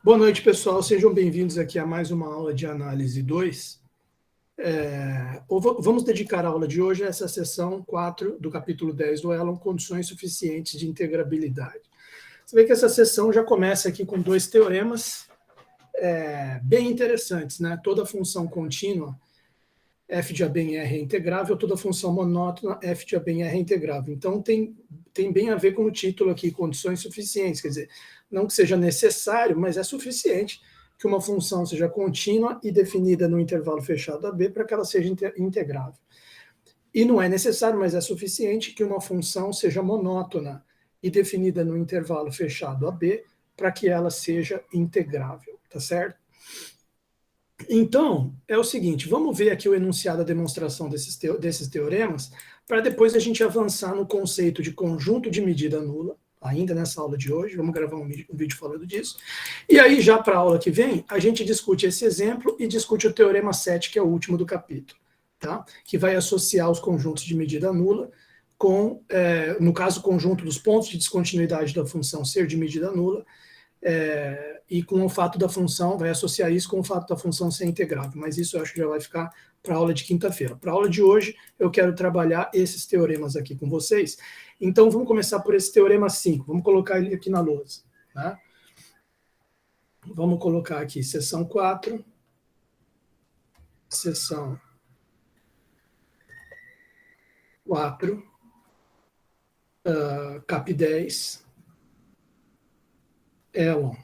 Boa noite, pessoal. Sejam bem-vindos aqui a mais uma aula de análise 2. Vamos dedicar a aula de hoje a essa seção 4 do capítulo 10 do Elon, condições suficientes de integrabilidade. Você vê que essa seção já começa aqui com dois teoremas bem interessantes, né? Toda função contínua, f de A bem R é integrável, toda função monótona, f de A bem R é integrável. Então, tem bem a ver com o título aqui, condições suficientes, quer dizer, não que seja necessário, mas é suficiente que uma função seja contínua e definida no intervalo fechado AB para que ela seja integrável. E não é necessário, mas é suficiente que uma função seja monótona e definida no intervalo fechado AB para que ela seja integrável, tá certo? Então, é o seguinte, vamos ver aqui o enunciado da demonstração desses teoremas, para depois a gente avançar no conceito de conjunto de medida nula, ainda nessa aula de hoje, vamos gravar um vídeo falando disso, e aí já para a aula que vem, a gente discute esse exemplo e discute o teorema 7, que é o último do capítulo, tá? Que vai associar os conjuntos de medida nula com, no caso, o conjunto dos pontos de descontinuidade da função ser de medida nula, e com o fato da função, vai associar isso com o fato da função ser integrável, mas isso eu acho que já vai ficar para a aula de quinta-feira. Para a aula de hoje, eu quero trabalhar esses teoremas aqui com vocês. Então, vamos começar por esse teorema 5, vamos colocar ele aqui na lousa, né? Vamos colocar aqui seção 4, seção 4, cap 10, Elon.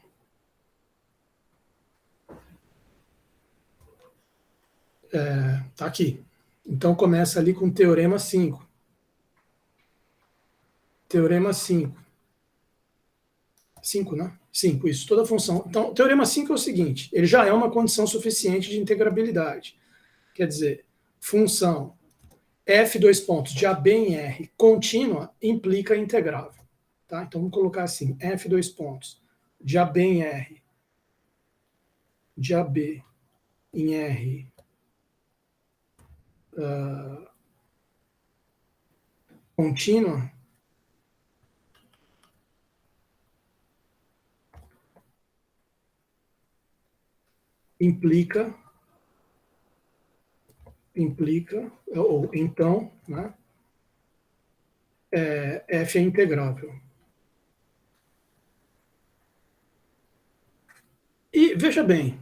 Tá aqui. Então, começa ali com teorema 5. Teorema 5. 5, né? 5, isso, toda função. Então, o teorema 5 é o seguinte, ele já é uma condição suficiente de integrabilidade. Quer dizer, função f dois pontos de AB em R contínua implica integrável. Tá? Então, vamos colocar assim, f dois pontos de AB em R, de AB em R, contínua, implica, ou então, né, f é integrável. E, veja bem,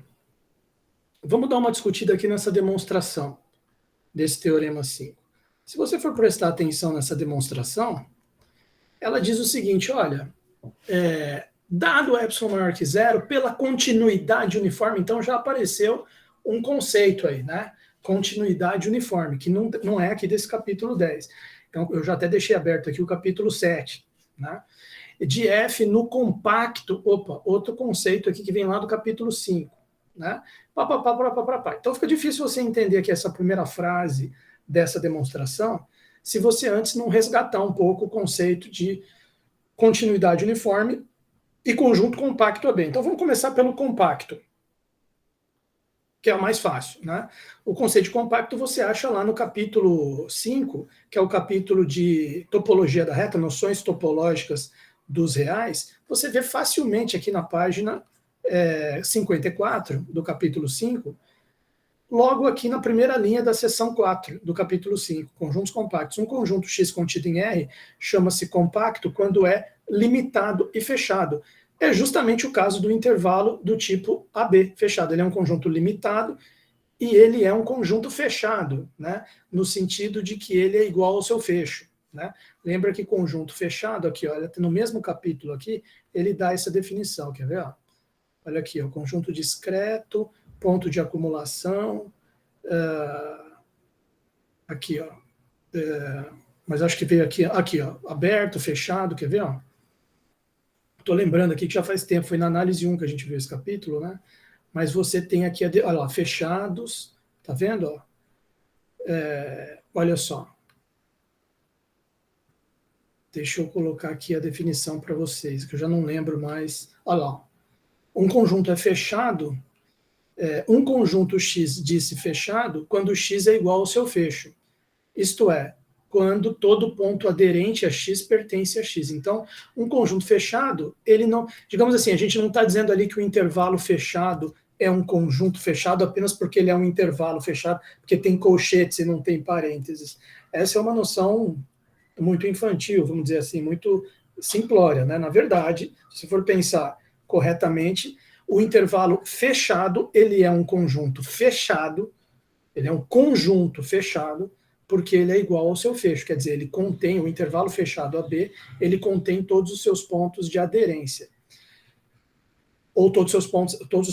vamos dar uma discutida aqui nessa demonstração desse teorema 5. Se você for prestar atenção nessa demonstração, ela diz o seguinte, olha, dado epsilon maior que zero, pela continuidade uniforme, então já apareceu um conceito aí, né? Continuidade uniforme, que não é aqui desse capítulo 10. Então, eu já até deixei aberto aqui o capítulo 7, né? De F no compacto, outro conceito aqui que vem lá do capítulo 5, né? Então fica difícil você entender aqui essa primeira frase dessa demonstração, se você antes não resgatar um pouco o conceito de continuidade uniforme e conjunto compacto AB. Então vamos começar pelo compacto, que é o mais fácil, né? O conceito de compacto você acha lá no capítulo 5, que é o capítulo de topologia da reta, noções topológicas dos reais, você vê facilmente aqui na página 54 do capítulo 5, logo aqui na primeira linha da seção 4 do capítulo 5, conjuntos compactos. Um conjunto X contido em R chama-se compacto quando é limitado e fechado. É justamente o caso do intervalo do tipo AB fechado. Ele é um conjunto limitado e ele é um conjunto fechado, né? No sentido de que ele é igual ao seu fecho, né? Lembra que conjunto fechado, aqui, olha, no mesmo capítulo aqui, ele dá essa definição, quer ver? Ó? Olha aqui, ó, conjunto discreto, ponto de acumulação, aqui, ó, mas acho que veio aqui, ó, aberto, fechado, quer ver? Estou lembrando aqui que já faz tempo, foi na análise 1 que a gente viu esse capítulo, né? Mas você tem aqui, olha lá, fechados, tá vendo? Ó? Olha só. Deixa eu colocar aqui a definição para vocês, que eu já não lembro mais. Olha lá. Um conjunto é fechado, um conjunto X disse fechado quando X é igual ao seu fecho. Isto é, quando todo ponto aderente a X pertence a X. Então, um conjunto fechado, ele não... Digamos assim, a gente não está dizendo ali que o intervalo fechado é um conjunto fechado apenas porque ele é um intervalo fechado, porque tem colchetes e não tem parênteses. Essa é uma noção muito infantil, vamos dizer assim, muito simplória, né? Na verdade, se for pensar corretamente, o intervalo fechado, ele é um conjunto fechado, ele é um conjunto fechado, porque ele é igual ao seu fecho, quer dizer, ele contém, o intervalo fechado AB, ele contém todos os seus pontos de aderência. Ou todos os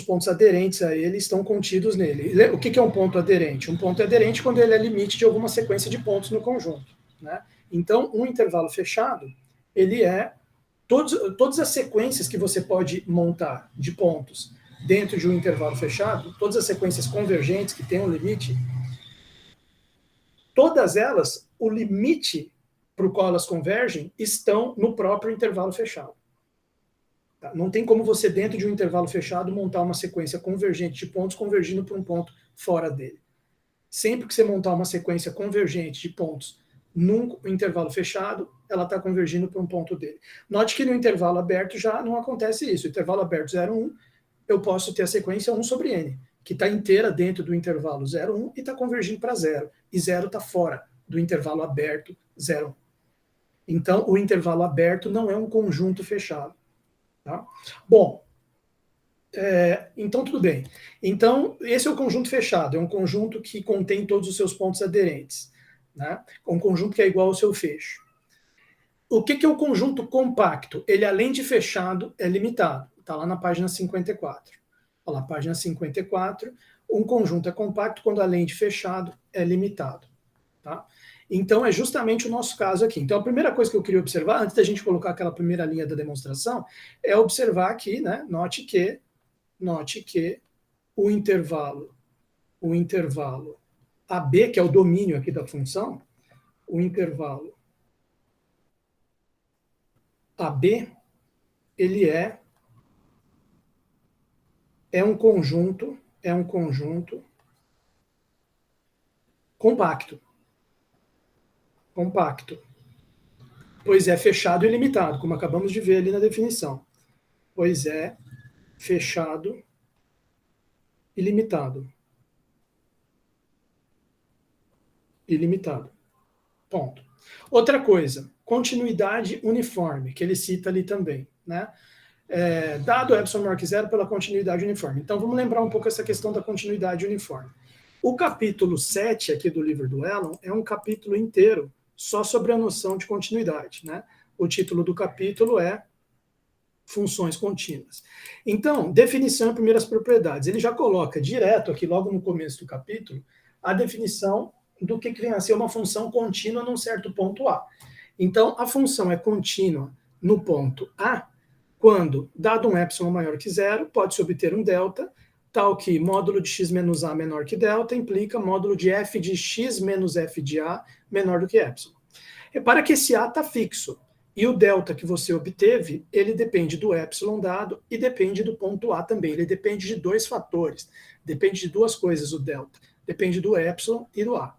pontos aderentes a ele estão contidos nele. O que é um ponto aderente? Um ponto aderente quando ele é limite de alguma sequência de pontos no conjunto, né? Então, um intervalo fechado, ele é todas as sequências que você pode montar de pontos dentro de um intervalo fechado, todas as sequências convergentes que têm um limite, todas elas, o limite para o qual elas convergem, estão no próprio intervalo fechado. Tá? Não tem como você, dentro de um intervalo fechado, montar uma sequência convergente de pontos convergindo para um ponto fora dele. Sempre que você montar uma sequência convergente de pontos num intervalo fechado, ela está convergindo para um ponto dele. Note que no intervalo aberto já não acontece isso. O intervalo aberto 0, 1, eu posso ter a sequência 1 sobre n, que está inteira dentro do intervalo 0, 1 e está convergindo para 0. E 0 está fora do intervalo aberto 0, 1. Então, o intervalo aberto não é um conjunto fechado. Tá? Bom, então tudo bem. Então, esse é o conjunto fechado, é um conjunto que contém todos os seus pontos aderentes, né? Um conjunto que é igual ao seu fecho. O que é o conjunto compacto? Ele, além de fechado, é limitado. Está lá na página 54. Olha lá, página 54. Um conjunto é compacto quando, além de fechado, é limitado. Tá? Então, é justamente o nosso caso aqui. Então, a primeira coisa que eu queria observar, antes da gente colocar aquela primeira linha da demonstração, é observar aqui, né? Note que o intervalo AB, que é o domínio aqui da função, o intervalo AB, ele é um conjunto compacto. Pois é fechado e limitado, como acabamos de ver ali na definição. Pois é fechado e limitado. Ilimitado. Ponto. Outra coisa, continuidade uniforme, que ele cita ali também, né? Dado epsilon maior que zero pela continuidade uniforme. Então, vamos lembrar um pouco essa questão da continuidade uniforme. O capítulo 7 aqui do livro do Elon é um capítulo inteiro só sobre a noção de continuidade, né? O título do capítulo é Funções Contínuas. Então, definição e primeiras propriedades. Ele já coloca direto aqui, logo no começo do capítulo, a definição do que vem a ser uma função contínua num certo ponto A. Então, a função é contínua no ponto A, quando, dado um epsilon maior que zero, pode-se obter um delta, tal que módulo de x menos A menor que delta implica módulo de f de x menos f de A menor do que epsilon. Repara que esse A está fixo, e o delta que você obteve, ele depende do epsilon dado e depende do ponto A também. Ele depende de dois fatores, depende de duas coisas o delta. Depende do epsilon e do A.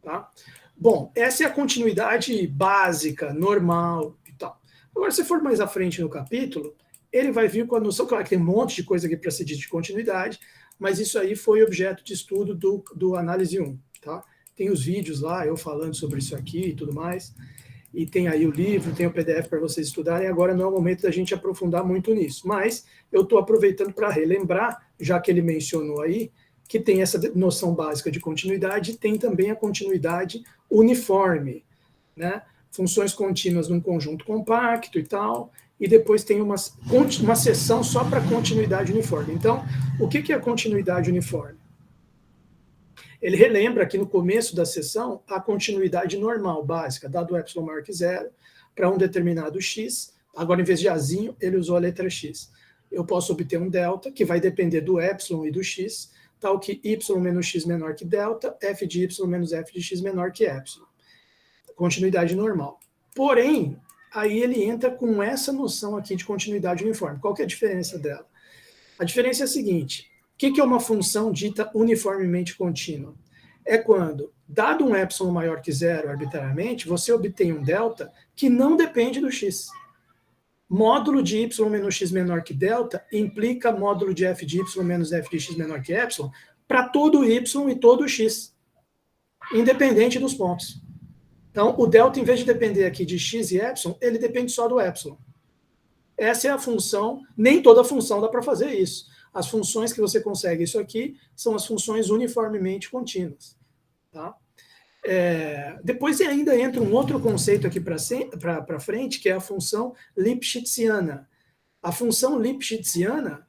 Tá? Bom, essa é a continuidade básica, normal e tal. Agora, se for mais à frente no capítulo, ele vai vir com a noção, claro que tem um monte de coisa aqui para se dizer de continuidade, mas isso aí foi objeto de estudo do análise 1. Tá? Tem os vídeos lá, eu falando sobre isso aqui e tudo mais, e tem aí o livro, tem o PDF para vocês estudarem. Agora não é o momento da gente aprofundar muito nisso, mas eu estou aproveitando para relembrar, já que ele mencionou aí, que tem essa noção básica de continuidade, tem também a continuidade uniforme, né? Funções contínuas num conjunto compacto e tal, e depois tem uma seção só para continuidade uniforme. Então, o que é a continuidade uniforme? Ele relembra aqui no começo da seção a continuidade normal, básica, dado epsilon maior que zero, para um determinado x. Agora, em vez de azinho, ele usou a letra x. Eu posso obter um delta, que vai depender do epsilon e do x, tal que y menos x menor que delta, f de y menos f de x menor que epsilon. Continuidade normal. Porém, aí ele entra com essa noção aqui de continuidade uniforme. Qual que é a diferença dela? A diferença é a seguinte: o que é uma função dita uniformemente contínua? É quando, Dado um epsilon maior que zero arbitrariamente, você obtém um delta que não depende do x. Módulo de y menos x menor que delta implica módulo de f de y menos f de x menor que epsilon para todo y e todo x, independente dos pontos. Então, o delta, em vez de depender aqui de x e epsilon, ele depende só do epsilon. Essa é a função, nem toda função dá para fazer isso. As funções que você consegue isso aqui são as funções uniformemente contínuas. Tá? Depois ainda entra um outro conceito aqui para frente, que é a função Lipschitziana. A função Lipschitziana,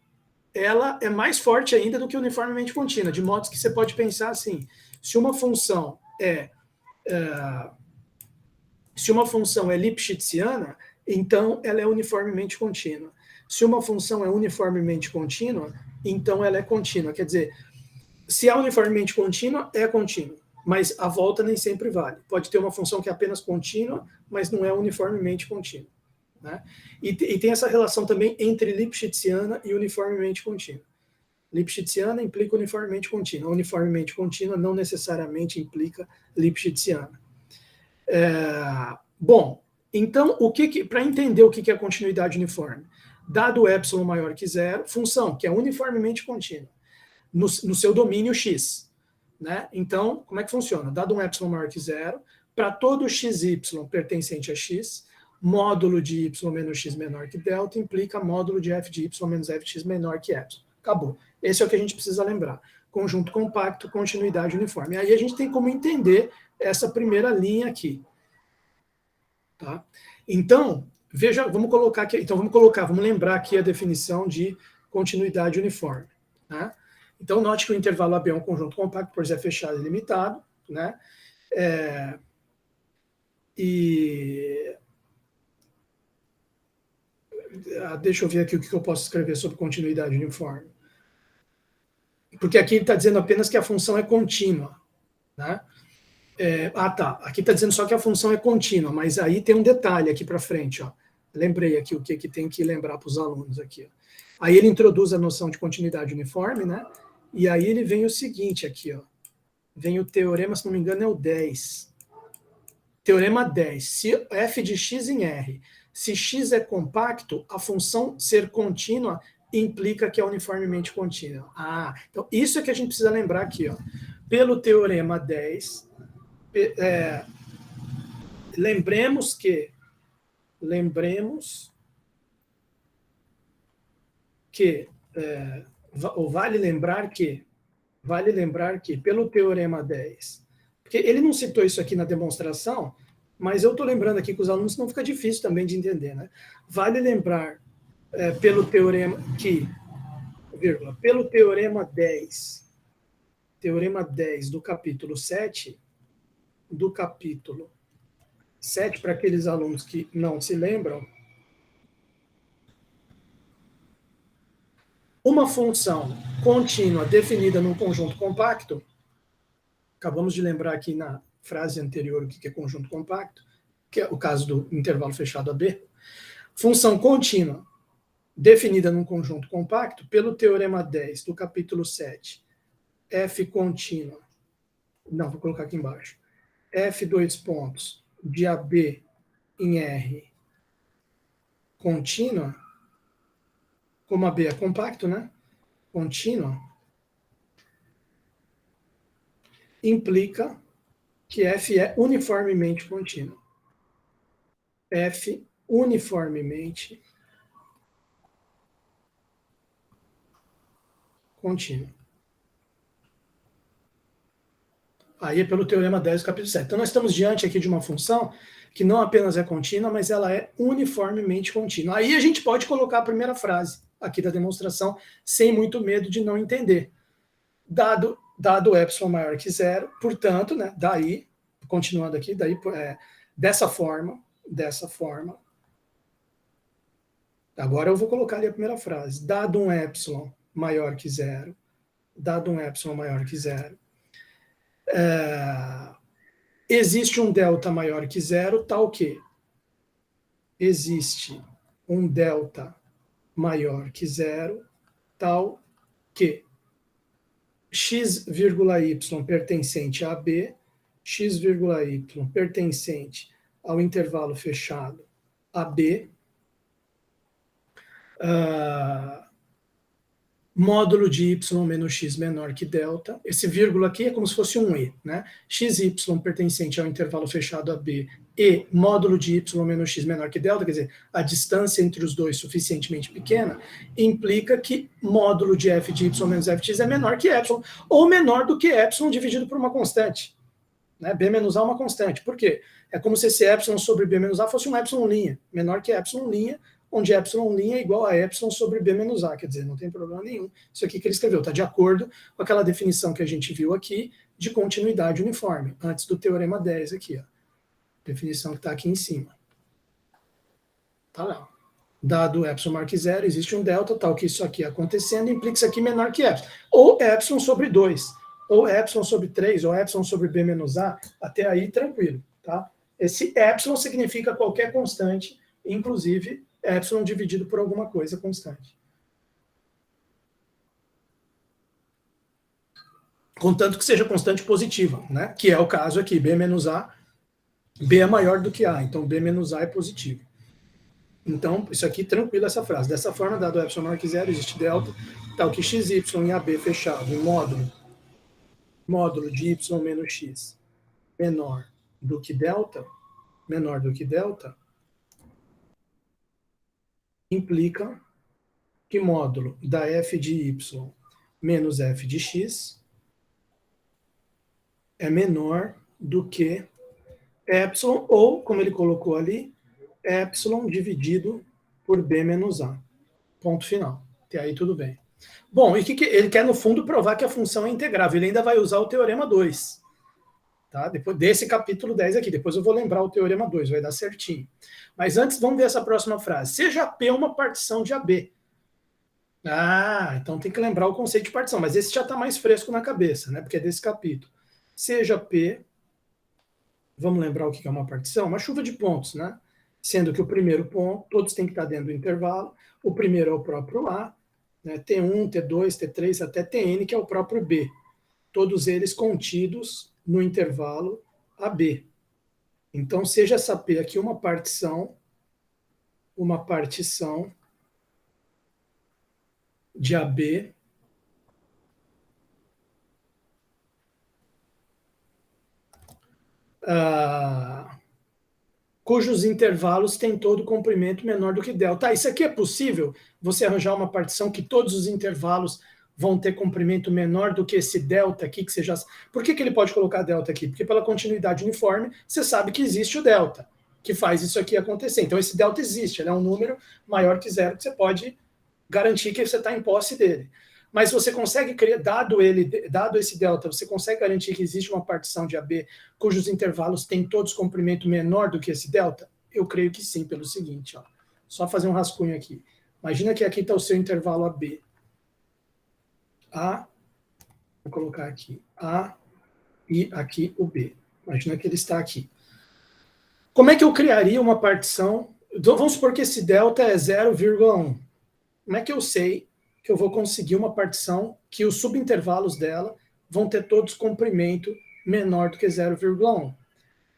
ela é mais forte ainda do que uniformemente contínua, de modo que você pode pensar assim, se uma função é Lipschitziana, então ela é uniformemente contínua. Se uma função é uniformemente contínua, então ela é contínua. Quer dizer, se é uniformemente contínua, é contínua. Mas a volta nem sempre vale. Pode ter uma função que é apenas contínua, mas não é uniformemente contínua. Né? E tem essa relação também entre Lipschitziana e uniformemente contínua. Lipschitziana implica uniformemente contínua. Uniformemente contínua não necessariamente implica Lipschitziana. Bom, então, para entender o que é continuidade uniforme, dado epsilon maior que zero, função que é uniformemente contínua, no seu domínio x. Né? Então, como é que funciona? Dado um epsilon maior que zero, para todo xy pertencente a x, módulo de y menos x menor que delta implica módulo de f de y menos f de x menor que epsilon. Acabou. Esse é o que a gente precisa lembrar. Conjunto compacto, continuidade uniforme. Aí a gente tem como entender essa primeira linha aqui. Tá? Então, veja, vamos lembrar aqui a definição de continuidade uniforme. Né? Então, note que o intervalo AB é um conjunto compacto por Z fechado e limitado, né? Deixa eu ver aqui o que eu posso escrever sobre continuidade uniforme. Porque aqui ele está dizendo apenas que a função é contínua. Né? Tá. Aqui está dizendo só que a função é contínua, mas aí tem um detalhe aqui para frente. Ó. Lembrei aqui o que tem que lembrar para os alunos aqui. Ó. Aí ele introduz a noção de continuidade uniforme, né? E aí ele vem o seguinte aqui, ó. Vem o teorema, se não me engano, é o 10. Teorema 10. Se f de x em R, se x é compacto, a função ser contínua implica que é uniformemente contínua. Então isso é que a gente precisa lembrar aqui, ó. Pelo teorema 10, lembremos que vale lembrar que, pelo teorema 10, porque ele não citou isso aqui na demonstração, mas eu estou lembrando aqui com os alunos, senão fica difícil também de entender, né? Vale lembrar, pelo teorema pelo teorema 10 do capítulo 7, para aqueles alunos que não se lembram, uma função contínua definida num conjunto compacto, acabamos de lembrar aqui na frase anterior o que é conjunto compacto, que é o caso do intervalo fechado AB, função contínua definida num conjunto compacto, pelo teorema 10 do capítulo 7, f contínua, vou colocar aqui embaixo, f de AB em R contínua, como AB é compacto, né? Contínua, implica que F é uniformemente contínua. F uniformemente contínua. Aí é pelo teorema 10 do capítulo 7. Então nós estamos diante aqui de uma função que não apenas é contínua, mas ela é uniformemente contínua. Aí a gente pode colocar a primeira frase aqui da demonstração, sem muito medo de não entender. Dado epsilon maior que zero, portanto, né, daí, continuando aqui, dessa forma, agora eu vou colocar ali a primeira frase. Dado um epsilon maior que zero, existe um delta maior que zero, tal que existe um delta maior que zero, tal que x, y pertencente a B x, y pertencente ao intervalo fechado AB, módulo de y menos x menor que delta. Esse vírgula aqui é como se fosse um e, né? xy pertencente ao intervalo fechado AB e módulo de y menos x menor que delta, quer dizer, a distância entre os dois suficientemente pequena, implica que módulo de f de y menos f de x é menor que epsilon, ou menor do que epsilon dividido por uma constante. Né? B menos A é uma constante. Por quê? É como se esse epsilon sobre B menos A fosse um epsilon linha, menor que epsilon linha, onde epsilon linha é igual a epsilon sobre B menos A, quer dizer, não tem problema nenhum. Isso aqui que ele escreveu está de acordo com aquela definição que a gente viu aqui de continuidade uniforme, antes do teorema 10 aqui, ó. Definição que está aqui em cima. Tá lá. Dado epsilon maior que zero, existe um delta, tal que isso aqui acontecendo, implica isso aqui menor que epsilon. Ou epsilon sobre 2, ou epsilon sobre 3, ou epsilon sobre B menos A, até aí tranquilo, tá? Esse epsilon significa qualquer constante, inclusive epsilon dividido por alguma coisa constante. Contanto que seja constante positiva, né? Que é o caso aqui, B menos A, B é maior do que A, então B menos A é positivo. Então, isso aqui, tranquilo essa frase. Dessa forma, dado epsilon maior que zero, existe delta, tal que xy em AB fechado, em módulo de y menos x menor do que delta, implica que módulo da f de y menos f de x é menor do que epsilon, ou, como ele colocou ali, epsilon dividido por B menos A. Ponto final. Até aí tudo bem. Bom, e que ele quer, no fundo, provar que a função é integrável. Ele ainda vai usar o teorema 2. Tá? Depois desse capítulo 10 aqui. Depois eu vou lembrar o teorema 2, vai dar certinho. Mas antes, vamos ver essa próxima frase. Seja P uma partição de AB. Ah, então tem que lembrar o conceito de partição. Mas esse já está mais fresco na cabeça, né? Porque é desse capítulo. Seja P... Vamos lembrar o que é uma partição? Uma chuva de pontos, né? Sendo que o primeiro ponto, todos têm que estar dentro do intervalo. O primeiro é o próprio A, né? T1, T2, T3, até Tn, que é o próprio B. Todos eles contidos no intervalo AB. Então, seja essa P aqui uma partição de AB cujos intervalos têm todo comprimento menor do que delta. Isso aqui é possível? Você arranjar uma partição que todos os intervalos vão ter comprimento menor do que esse delta aqui, que você já... Por que ele pode colocar delta aqui? Porque pela continuidade uniforme, você sabe que existe o delta, que faz isso aqui acontecer. Então esse delta existe, ele é um número maior que zero, que você pode garantir que você está em posse dele. Mas você consegue criar, dado esse delta, você consegue garantir que existe uma partição de AB cujos intervalos têm todos comprimento menor do que esse delta? Eu creio que sim, pelo seguinte, ó. Só fazer um rascunho aqui. Imagina que aqui está o seu intervalo AB. A, vou colocar aqui, A e aqui o B. Imagina que ele está aqui. Como é que eu criaria uma partição? Vamos supor que esse delta é 0,1. Como é que eu sei que eu vou conseguir uma partição que os subintervalos dela vão ter todos comprimento menor do que 0,1?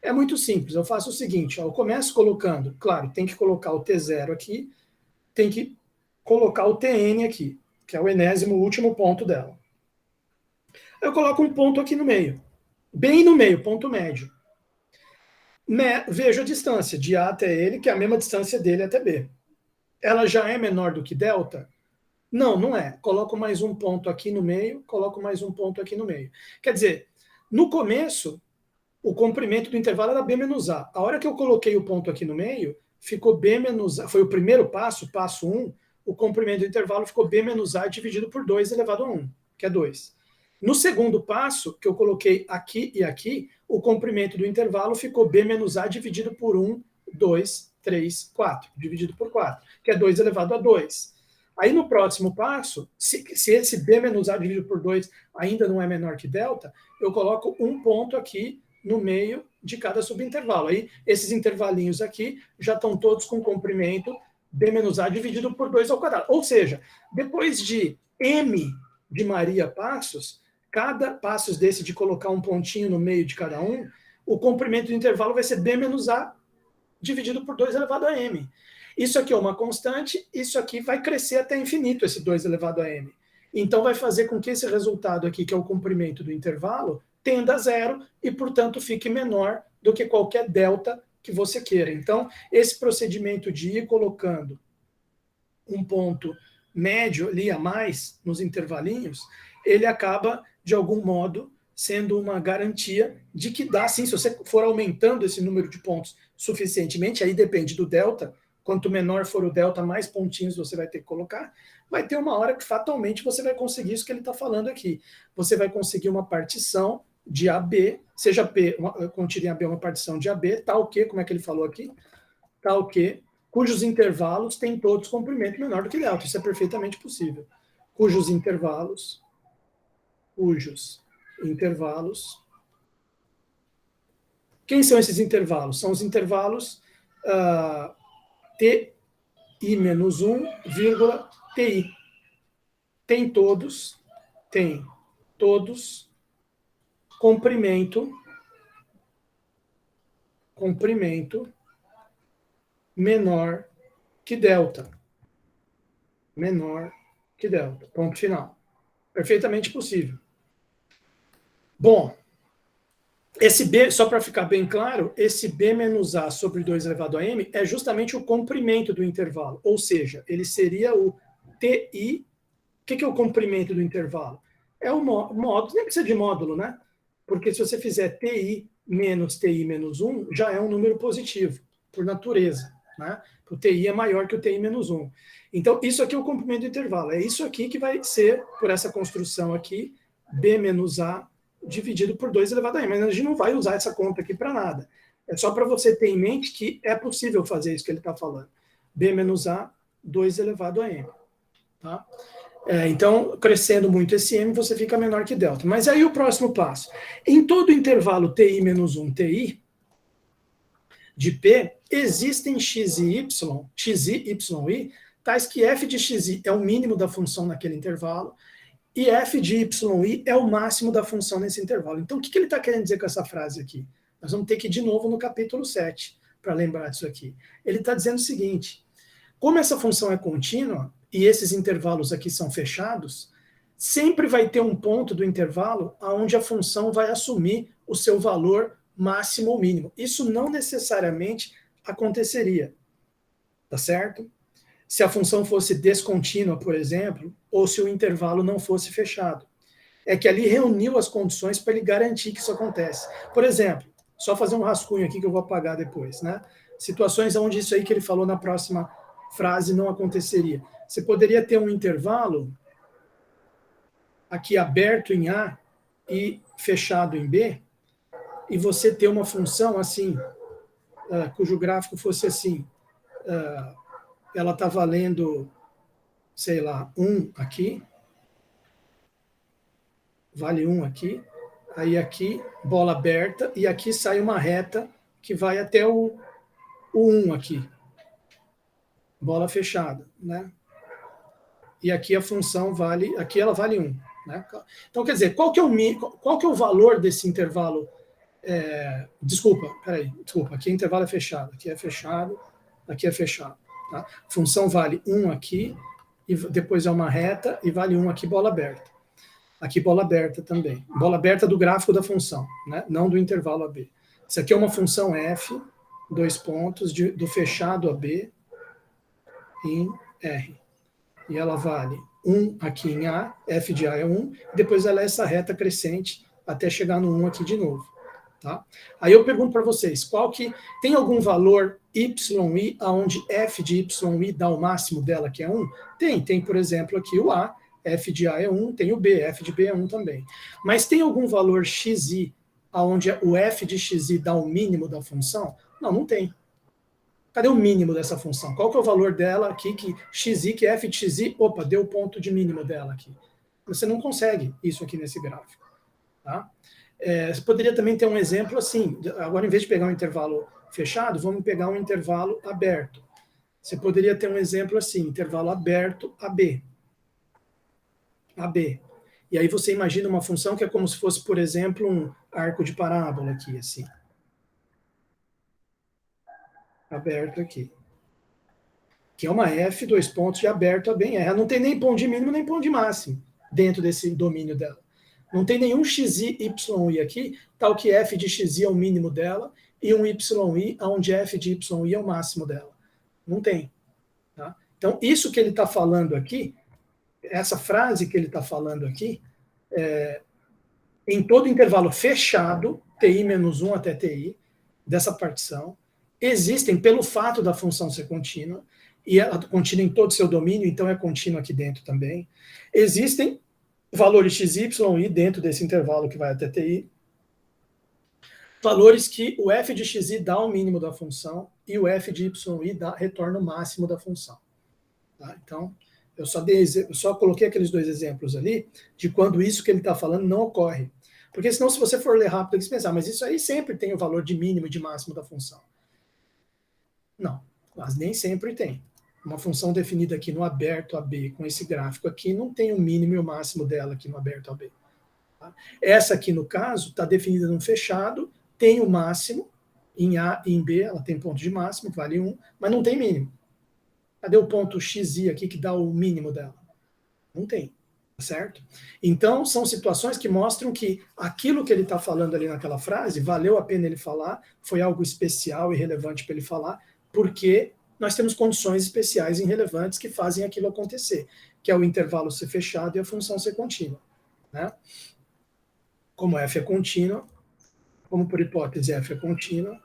É muito simples, eu faço o seguinte, ó, eu começo colocando, claro, tem que colocar o T0 aqui, tem que colocar o Tn aqui, que é o enésimo último ponto dela. Eu coloco um ponto aqui no meio, bem no meio, ponto médio. Vejo a distância de A até ele, que é a mesma distância dele até B. Ela já é menor do que delta? Não, não é. Coloco mais um ponto aqui no meio, coloco mais um ponto aqui no meio. Quer dizer, no começo, o comprimento do intervalo era B menos A. A hora que eu coloquei o ponto aqui no meio, ficou B menos A. Foi o primeiro passo, passo 1, o comprimento do intervalo ficou B menos A dividido por 2 elevado a 1, que é 2. No segundo passo, que eu coloquei aqui e aqui, o comprimento do intervalo ficou B menos A dividido por 1, 2, 3, 4. Dividido por 4, que é 2 elevado a 2. Aí no próximo passo, se esse B menos A dividido por 2 ainda não é menor que delta, eu coloco um ponto aqui no meio de cada subintervalo. Aí esses intervalinhos aqui já estão todos com comprimento B menos A dividido por 2 ao quadrado. Ou seja, depois de M de Maria passos, cada passos desse de colocar um pontinho no meio de cada um, o comprimento do intervalo vai ser B menos A dividido por 2 elevado a m. Isso aqui é uma constante, isso aqui vai crescer até infinito, esse 2 elevado a m. Então, vai fazer com que esse resultado aqui, que é o comprimento do intervalo, tenda a zero e, portanto, fique menor do que qualquer delta que você queira. Então, esse procedimento de ir colocando um ponto médio ali a mais nos intervalinhos, ele acaba, de algum modo, sendo uma garantia de que dá sim, se você for aumentando esse número de pontos suficientemente, aí depende do delta, quanto menor for o delta, mais pontinhos você vai ter que colocar, vai ter uma hora que fatalmente você vai conseguir isso que ele está falando aqui. Você vai conseguir uma partição de AB, seja P, contida em AB uma partição de AB, tal que, como é que ele falou aqui? Tal que, cujos intervalos têm todos comprimento menor do que delta. Isso é perfeitamente possível. Cujos intervalos. Quem são esses intervalos? São os intervalos TI menos 1, TI. Tem todos comprimento menor que delta. Ponto final. Perfeitamente possível. Bom, esse B, só para ficar bem claro, esse B menos A sobre 2 elevado a m é justamente o comprimento do intervalo, ou seja, ele seria o TI. O que é o comprimento do intervalo? É o módulo, nem precisa de módulo, né? Porque se você fizer TI menos 1, já é um número positivo, por natureza, né? O TI é maior que o TI menos 1. Então, isso aqui é o comprimento do intervalo. É isso aqui que vai ser, por essa construção aqui, B menos A dividido por 2 elevado a m. Mas a gente não vai usar essa conta aqui para nada. É só para você ter em mente que é possível fazer isso que ele está falando. B menos A, 2 elevado a m. Tá? Então, crescendo muito esse m, você fica menor que delta. Mas aí o próximo passo. Em todo intervalo TI menos 1, TI, de P, existem x e y, y, tais que f de xi é o mínimo da função naquele intervalo, e f de yi é o máximo da função nesse intervalo. Então, o que ele está querendo dizer com essa frase aqui? Nós vamos ter que ir de novo no capítulo 7, para lembrar disso aqui. Ele está dizendo o seguinte, como essa função é contínua, e esses intervalos aqui são fechados, sempre vai ter um ponto do intervalo onde a função vai assumir o seu valor máximo ou mínimo. Isso não necessariamente aconteceria, tá certo? Se a função fosse descontínua, por exemplo, ou se o intervalo não fosse fechado. É que ali reuniu as condições para ele garantir que isso acontece. Por exemplo, só fazer um rascunho aqui que eu vou apagar depois, né? Situações onde isso aí que ele falou na próxima frase não aconteceria. Você poderia ter um intervalo aqui aberto em A e fechado em B, e você ter uma função assim, cujo gráfico fosse assim, ela está valendo, sei lá, 1 aqui, vale 1 aqui, aí aqui, bola aberta, e aqui sai uma reta que vai até o 1 aqui, bola fechada, né? E aqui a função vale, aqui ela vale 1. Né? Então, quer dizer, qual que é o valor desse intervalo? Desculpa, aqui o intervalo é fechado, aqui é fechado, aqui é fechado. Tá? Função vale 1 aqui, e depois é uma reta, e vale 1 aqui, bola aberta. Aqui, bola aberta também. Bola aberta do gráfico da função, né? Não do intervalo AB. Isso aqui é uma função f, 2 pontos, do fechado AB em R. E ela vale 1 aqui em A, f de A é 1, e depois ela é essa reta crescente até chegar no 1 aqui de novo. Tá? Aí eu pergunto para vocês, tem algum valor yi, onde f de yi dá o máximo dela, que é 1? Tem, por exemplo, aqui o A, f de A é 1, tem o B, f de B é 1 também. Mas tem algum valor xi, onde o f de xi dá o mínimo da função? Não tem. Cadê o mínimo dessa função? Qual que é o valor dela aqui, que f de xi, deu o ponto de mínimo dela aqui. Você não consegue isso aqui nesse gráfico. Tá? Você poderia também ter um exemplo assim, agora em vez de pegar um intervalo fechado, vamos pegar um intervalo aberto. Você poderia ter um exemplo assim, intervalo aberto AB. E aí você imagina uma função que é como se fosse, por exemplo, um arco de parábola aqui, assim. aberto aqui. Que é uma F, dois pontos de aberto a bem R. Ela não tem nem ponto de mínimo, nem ponto de máximo dentro desse domínio dela. Não tem nenhum xi, yi aqui, tal que f de xi é o mínimo dela, e um yi, onde f de yi é o máximo dela. Não tem. Tá? Então, isso que ele está falando aqui, essa frase que ele está falando aqui, em todo intervalo fechado, ti-1 até ti, dessa partição, existem, pelo fato da função ser contínua, e ela contínua em todo o seu domínio, então é contínua aqui dentro também, existem valores x, y, i dentro desse intervalo que vai até ti, valores que o f de xi dá o mínimo da função e o f de yi retorna o máximo da função. Tá? Então, eu só coloquei aqueles dois exemplos ali de quando isso que ele está falando não ocorre. Porque senão, se você for ler rápido, você pensar, mas isso aí sempre tem o valor de mínimo e de máximo da função. Não, mas nem sempre tem. Uma função definida aqui no aberto AB, com esse gráfico aqui, não tem o mínimo e o máximo dela aqui no aberto AB. Tá? Essa aqui, no caso, está definida num fechado, tem o máximo, em A e em B, ela tem ponto de máximo, que vale 1, mas não tem mínimo. Cadê o ponto xi aqui que dá o mínimo dela? Não tem, certo? Então, são situações que mostram que aquilo que ele está falando ali naquela frase, valeu a pena ele falar, foi algo especial e relevante para ele falar, porque nós temos condições especiais e relevantes que fazem aquilo acontecer, que é o intervalo ser fechado e a função ser contínua. Né? Como f é contínua, como por hipótese f é contínua,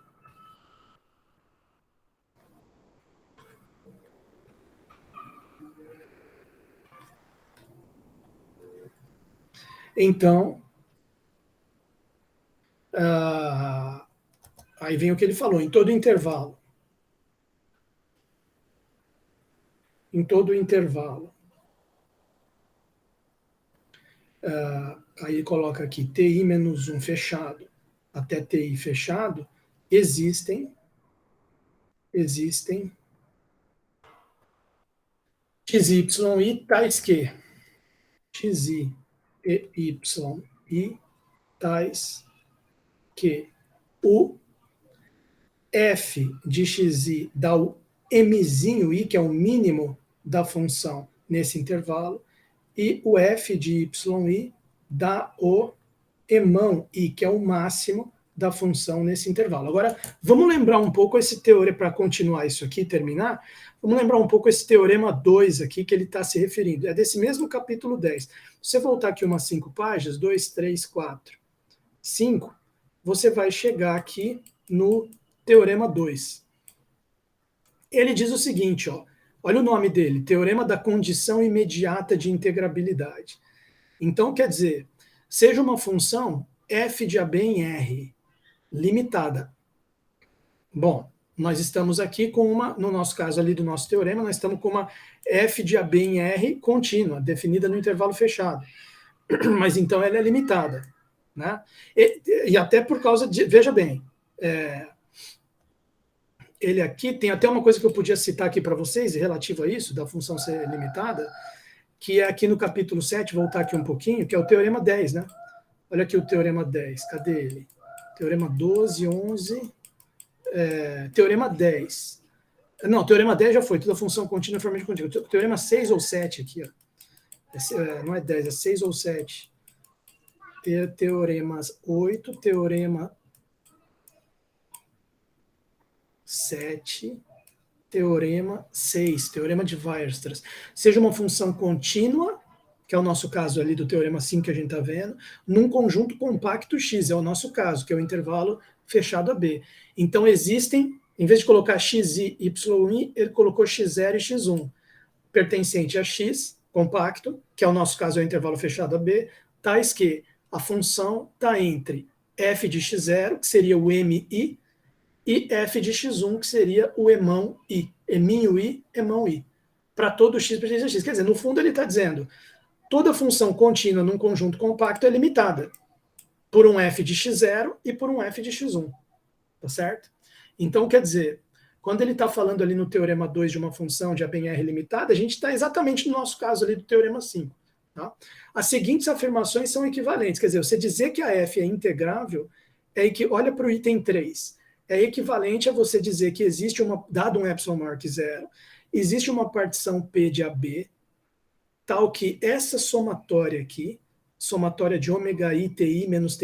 então, aí vem o que ele falou, em todo intervalo, aí coloca aqui ti-1 fechado até ti fechado, existem xi i tais que xi e y tais que o f de xi dá o mzinho i, que é o mínimo da função nesse intervalo, e o f de yi dá o emão i, que é o máximo da função nesse intervalo. Agora, vamos lembrar um pouco esse teorema, para continuar isso aqui, terminar, vamos lembrar um pouco esse teorema 2 aqui, que ele está se referindo. É desse mesmo capítulo 10. Se você voltar aqui umas 5 páginas, 2, 3, 4, 5, você vai chegar aqui no teorema 2. Ele diz o seguinte, ó, olha o nome dele, teorema da condição imediata de integrabilidade. Então, quer dizer, seja uma função f de AB em R, limitada. Bom, nós estamos aqui com uma, no nosso caso ali do nosso teorema, nós estamos com uma f de AB em R contínua, definida no intervalo fechado. Mas então ela é limitada. Né? E até por causa de, veja bem, ele aqui tem até uma coisa que eu podia citar aqui para vocês, relativo a isso, da função ser limitada, que é aqui no capítulo 7, voltar aqui um pouquinho, que é o teorema 10, né? Olha aqui o teorema 10, cadê ele? Teorema 12, 11, teorema 10. Não, teorema 10 já foi, toda função contínua é formalmente contínua. Teorema 6 ou 7 aqui, ó. Não é 10, é 6 ou 7. Teoremas 8, teorema 7, teorema 6, teorema de Weierstrass. Seja uma função contínua, que é o nosso caso ali do teorema 5 que a gente está vendo, num conjunto compacto X, é o nosso caso, que é o intervalo fechado a B. Então existem, em vez de colocar xi, yi, ele colocou x0 e x1, pertencente a X, compacto, que é o nosso caso, é o intervalo fechado a B, tais que a função está entre f de x0, que seria o mi, e f de x1, que seria o emão i. Eminho i, emão i. Para todo x pertencente a x. Quer dizer, no fundo ele está dizendo, toda função contínua num conjunto compacto é limitada por um f de x0 e por um f de x1. Tá certo? Então, quer dizer, quando ele está falando ali no teorema 2 de uma função de AB em R limitada, a gente está exatamente no nosso caso ali do teorema 5. Tá? As seguintes afirmações são equivalentes. Quer dizer, você dizer que a f é integrável é que, olha para o item 3. é equivalente a você dizer que existe dado um epsilon maior que zero, existe uma partição P de AB, tal que essa somatória aqui, somatória de ômega i, ti menos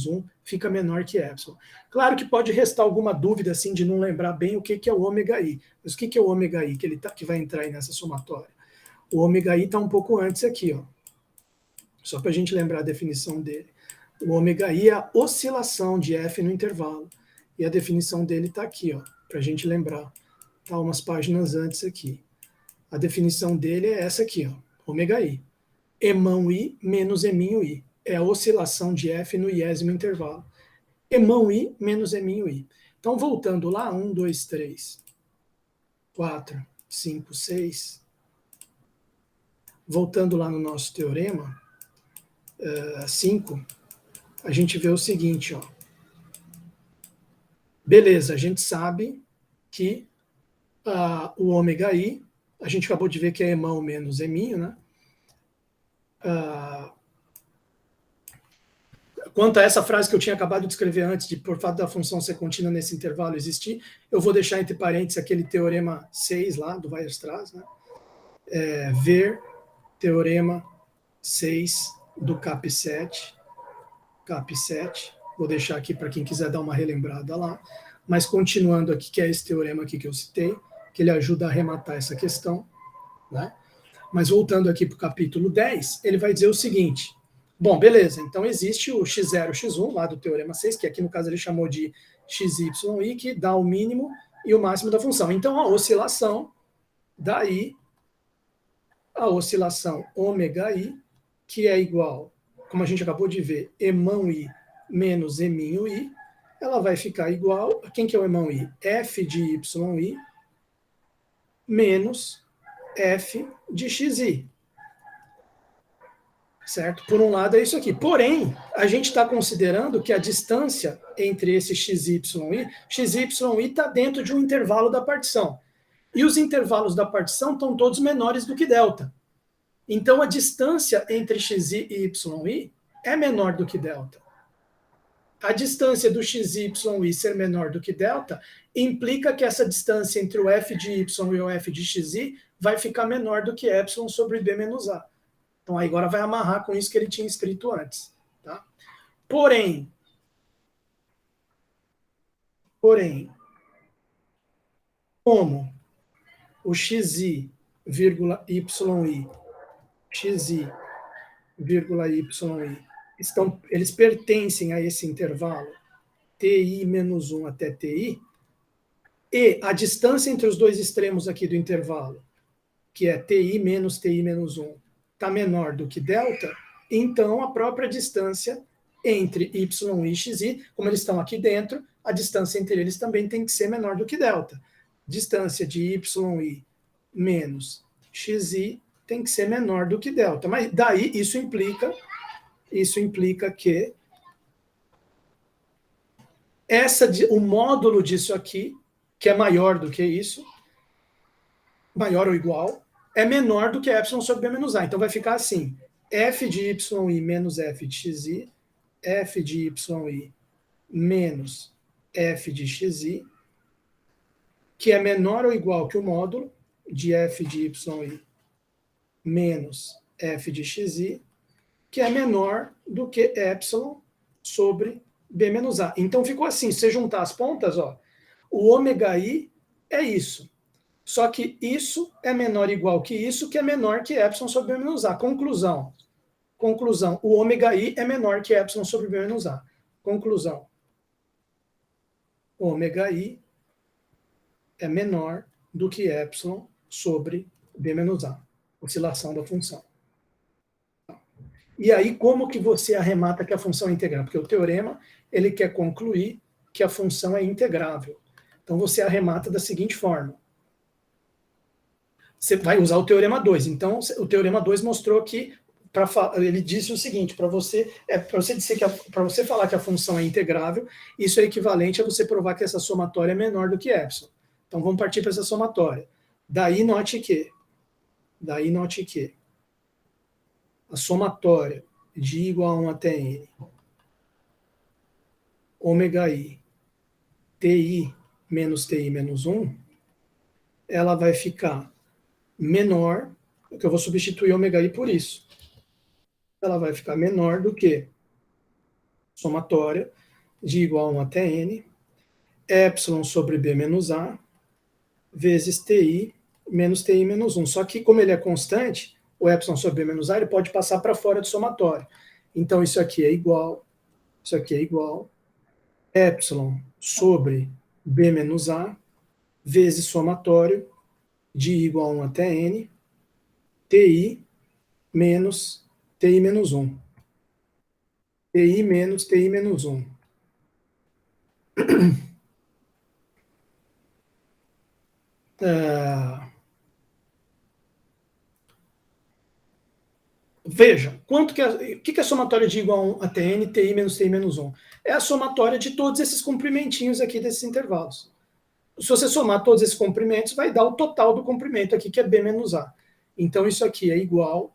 1, fica menor que epsilon. Claro que pode restar alguma dúvida assim de não lembrar bem o que é o ômega i. Mas o que é o ômega i que vai entrar aí nessa somatória? O ômega i está um pouco antes aqui, ó. Só para a gente lembrar a definição dele. O ômega i é a oscilação de F no intervalo. E a definição dele está aqui, ó, para a gente lembrar. Está umas páginas antes aqui. A definição dele é essa aqui, ó, ômega i. Emão i menos eminho i. É a oscilação de F no iésimo intervalo. Emão i menos eminho i. Então, voltando lá, 1, 2, 3, 4, 5, 6. Voltando lá no nosso teorema, 5, a gente vê o seguinte, ó. Beleza, a gente sabe que o ômega i, a gente acabou de ver que é emão menos eminho, né? Quanto a essa frase que eu tinha acabado de escrever antes, de por fato da função ser contínua nesse intervalo existir, eu vou deixar entre parênteses aquele teorema 6 lá, do Weierstrass, né? Ver teorema 6 do CAP7, vou deixar aqui para quem quiser dar uma relembrada lá, mas continuando aqui, que é esse teorema aqui que eu citei, que ele ajuda a arrematar essa questão, né? Mas voltando aqui para o capítulo 10, ele vai dizer o seguinte, bom, beleza, então existe o x0, x1, lá do teorema 6, que aqui no caso ele chamou de xy, que dá o mínimo e o máximo da função. Então a oscilação, daí a oscilação ômega i, que é igual, como a gente acabou de ver, emão i menos eminho i, ela vai ficar igual a quem que é o emão i? F de yi menos f de xi. Certo? Por um lado é isso aqui. Porém, a gente está considerando que a distância entre esse xy está dentro de um intervalo da partição. E os intervalos da partição estão todos menores do que delta. Então, a distância entre xi e yi é menor do que delta. A distância do xy ser menor do que delta implica que essa distância entre o f de y e o f de xi vai ficar menor do que epsilon sobre b menos a. Então, aí agora vai amarrar com isso que ele tinha escrito antes. Tá? Porém, como o xi, yi, xi, yi, eles pertencem a esse intervalo ti menos 1 até ti, e a distância entre os dois extremos aqui do intervalo, que é ti menos 1, está menor do que delta, então a própria distância entre y e xi, como eles estão aqui dentro, a distância entre eles também tem que ser menor do que delta. Distância de yi menos xi tem que ser menor do que delta. Mas daí isso implica que o módulo disso aqui, que é maior do que isso, maior ou igual, é menor do que epsilon sobre b menos a. Então vai ficar assim, f de yi menos f de xi, f de yi menos f de xi, que é menor ou igual que o módulo de f de yi menos f de xi, que é menor do que epsilon sobre b menos a. Então ficou assim, se você juntar as pontas, ó, o ômega i é isso. Só que isso é menor ou igual que isso, que é menor que epsilon sobre b menos a. Conclusão, o ômega i é menor que epsilon sobre b menos a. Conclusão, ômega i é menor do que epsilon sobre b menos a. Oscilação da função. E aí, como que você arremata que a função é integrável? Porque o teorema, ele quer concluir que a função é integrável. Então, você arremata da seguinte forma. Você vai usar o teorema 2. Então, o teorema 2 mostrou que, ele disse o seguinte, para você falar que a função é integrável, isso é equivalente a você provar que essa somatória é menor do que epsilon. Então, vamos partir para essa somatória. Daí, note que a somatória de I igual a 1 até N, ômega I, TI menos TI menos 1, ela vai ficar menor, porque eu vou substituir ômega i por isso. Ela vai ficar menor do que somatória de igual a 1 até n, epsilon sobre b menos a, vezes TI menos TI menos 1. Só que, como ele é constante, o epsilon sobre b menos a, ele pode passar para fora do somatório. Então, isso aqui é igual, epsilon sobre b menos a, vezes somatório de igual a 1 até n, TI menos TI menos 1. TI menos TI menos 1. Veja, o que é a somatória de igual a 1 até n, TI menos TI menos 1? É a somatória de todos esses comprimentinhos aqui desses intervalos. Se você somar todos esses comprimentos, vai dar o total do comprimento aqui, que é b menos a. Então, isso aqui é igual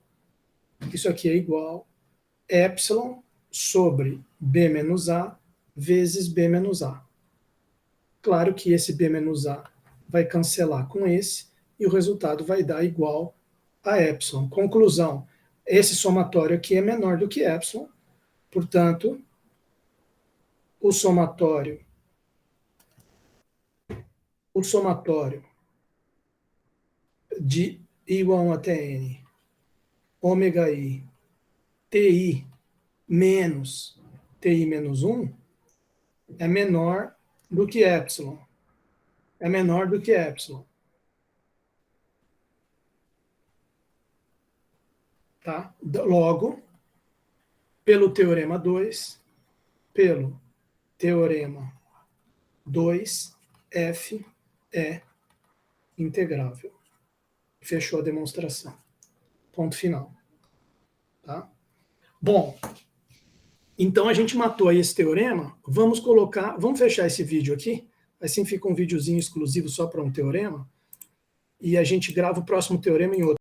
epsilon sobre b menos a vezes b menos a. Claro que esse b menos a vai cancelar com esse, e o resultado vai dar igual a epsilon. Conclusão, esse somatório aqui é menor do que epsilon, portanto, o somatório de igual a 1 até n, ômega i, TI menos TI menos 1, é menor do que epsilon. É menor do que epsilon. Tá? Logo, pelo teorema 2, f é integrável. Fechou a demonstração. Ponto final. Tá? Bom, então a gente matou aí esse teorema. Vamos fechar esse vídeo aqui. Assim fica um videozinho exclusivo só para um teorema. E a gente grava o próximo teorema em outro.